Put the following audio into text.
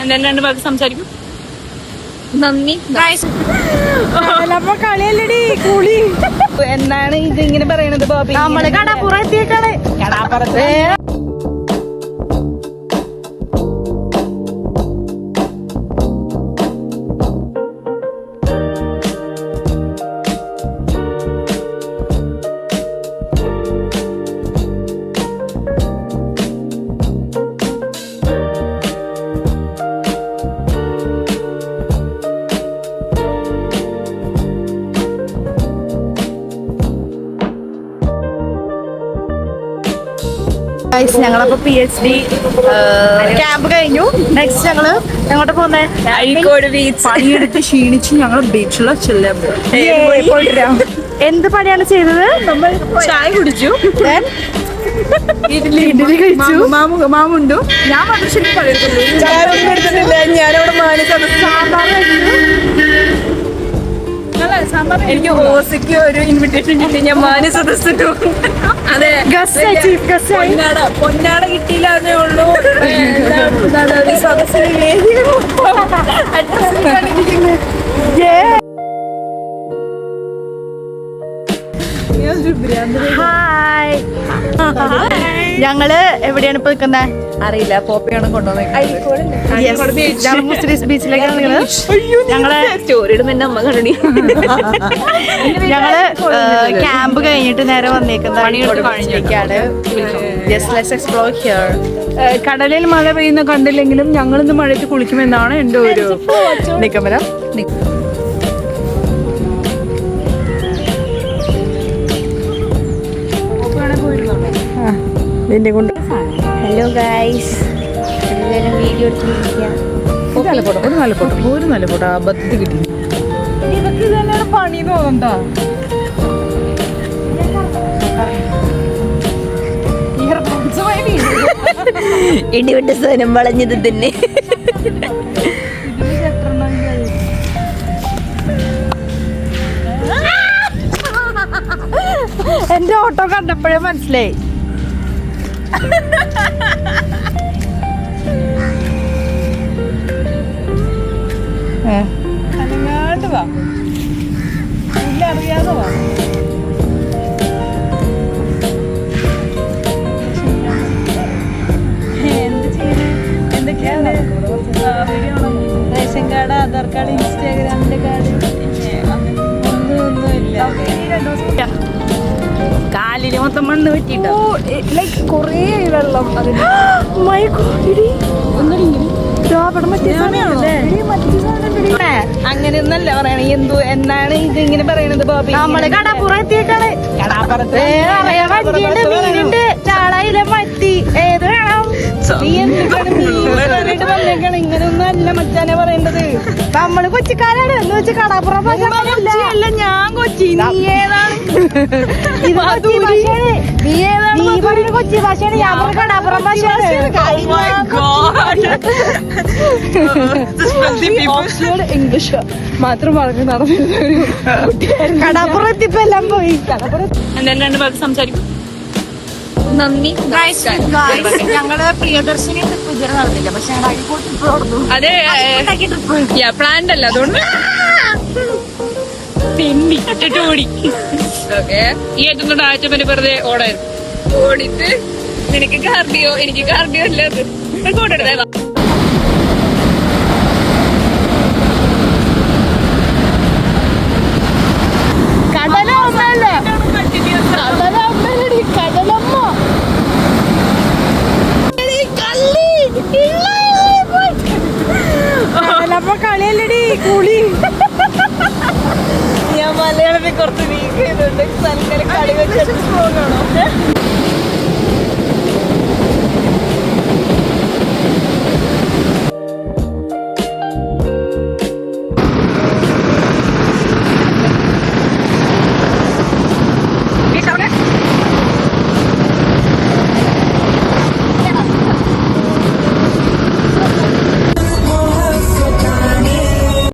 എന്തായാലും 2 വാക്ക് സംസാരിക്കും. നന്ദി. കളിയല്ലടി കൂളി. എന്നാണ് ഇത് ഇങ്ങനെ പറയണത് ബോബി? നമ്മള് കടാപ്പുറം എത്തിയേക്കാണ്. കടാപ്പുറത്ത് ഞങ്ങളപ്പോ PhD ക്യാമ്പ് കഴിഞ്ഞു. നെക്സ്റ്റ് ഞങ്ങള് എങ്ങോട്ട് പോകുന്നേ? അഴീക്കോട് ബീച്ച്. പണിയെടുത്ത് ക്ഷീണിച്ച് ഞങ്ങൾ ബീച്ചിലോ ചെല്ലാൻ പോകും. എന്ത് പണിയാണ് ചെയ്തത്? നമ്മൾ ചായ കുടിച്ചു, ഇഡ്ഡലി കഴിച്ചു, മാമുണ്ടു. ഞാൻ മനുഷ്യന് പണിയെടുക്കുന്നു. ഞാനവിടെ എനിക്ക് ഓസിക്ക് ഒരു ഇൻവിറ്റേഷൻ കിട്ടി. ഞാൻ മാന്യ സദസ്സിട്ടു. അതെ, പൊന്നാട കിട്ടിയില്ലാന്നേ ഉള്ളൂ. സദസ്സിലെ ഹായ്. ഞങ്ങള് എവിടെയാണ് ഇപ്പൊ നിൽക്കുന്നത്? അറിയില്ല, പോപ്പിയാണ് കൊണ്ടുവന്നത്. മുസ്ലിം ബീച്ചിലേക്കാണ് ഞങ്ങള് സ്റ്റോറി ഇടുന്ന എന്റെ അമ്മ കണ്ടു. ഞങ്ങള് ക്യാമ്പ് കഴിഞ്ഞിട്ട് നേരെ വന്നേക്കുന്നതാണ്. കടലിൽ മഴ പെയ്യുന്ന കണ്ടില്ലെങ്കിലും ഞങ്ങളിന്ന് മഴയ്ക്ക് കുളിക്കുമെന്നാണ് എന്റെ ഒരു നിഗമനം. ഹലോ ഗൈസ്, എല്ലാവരും വീഡിയോ ഒരു നല്ല ഫോട്ടോ അബദ്ധത്തിൽ കിട്ടി. ഇതൊക്കെ തന്നെയാണ് പണി തോന്നണ്ടാ. ഇടിവിട്ട സാധനം വളഞ്ഞത് തന്നെ. എന്റെ ഓട്ടോ കണ്ടപ്പോഴേ മനസ്സിലായി. അനങ്ങാണ്ട് വാ, ഇല്ല അറിയാതെ വാ. എന്ത് ചെയ്യണേ? എന്തൊക്കെയാണ്? റേഷൻ കാർഡ്, ആധാർ കാർഡ്, ഇൻസ്റ്റാഗ്രാമിന്റെ കാർഡ്, ഒന്നുമില്ല. കാലില് മൊത്തം മണ്ണ് പറ്റിട്ടോ. ലൈക്ക് കൊറേ വെള്ളം. അങ്ങനെയൊന്നല്ല പറയണ. എന്തു എന്നാണ് ഇത് ഇങ്ങനെ പറയണത് ബോബി? നമ്മള് കടാപ്പുറം എത്തിയേക്കാണ്. കടാപ്പുറത്ത് ചാളയിലെ മത്തി ഏത് വേണം? ഇങ്ങനെയൊന്നും അല്ല മച്ചാനെ പറയേണ്ടത്. നമ്മള് കൊച്ചിക്കാരാണ് എന്ന് വെച്ച് കടാപ്പുറം അല്ല, ഞാൻ കൊച്ചി. നീ ഏതാണ്? കൊച്ചി ഭാഷയാണ്, ഞാൻ കടാപ്പുറം ഭാഷയാണ്. ഇംഗ്ലീഷ് മാത്രം പറഞ്ഞു നടന്നിരുന്ന കടാപ്പുറം എത്തിയപ്പോ എല്ലാം പോയി. എന്തായാലും 2 വാക്ക് സംസാരിക്കും. നന്ദി. ഞങ്ങള് പ്രിയദർശിനി ട്രിപ്പ് ഇതുവരെ നടന്നില്ല, പക്ഷെ ഞങ്ങൾ അടിപൊളി ട്രിപ്പ് നടന്നു. അതെ, പ്ലാൻഡ് അല്ല, അതുകൊണ്ട് ഇട്ടിട്ട് ഓടി. ഓക്കെ, ഈ ഏറ്റവും കൊണ്ട് ആഴ്ചപ്പനെ വെറുതെ ഓടായിരുന്നു. ഓടിട്ട് നിനക്ക് കാർഡിയോ, എനിക്ക് കാർഡിയോ അല്ല. അത് കൂടെടുത്തേ. കളിയല്ലടി കൂളി. ഞാൻ മലയാളത്തിൽ കുറച്ച് വീക്ക് ചെയ്തിട്ടുണ്ട്. കളി വെച്ചിട്ട്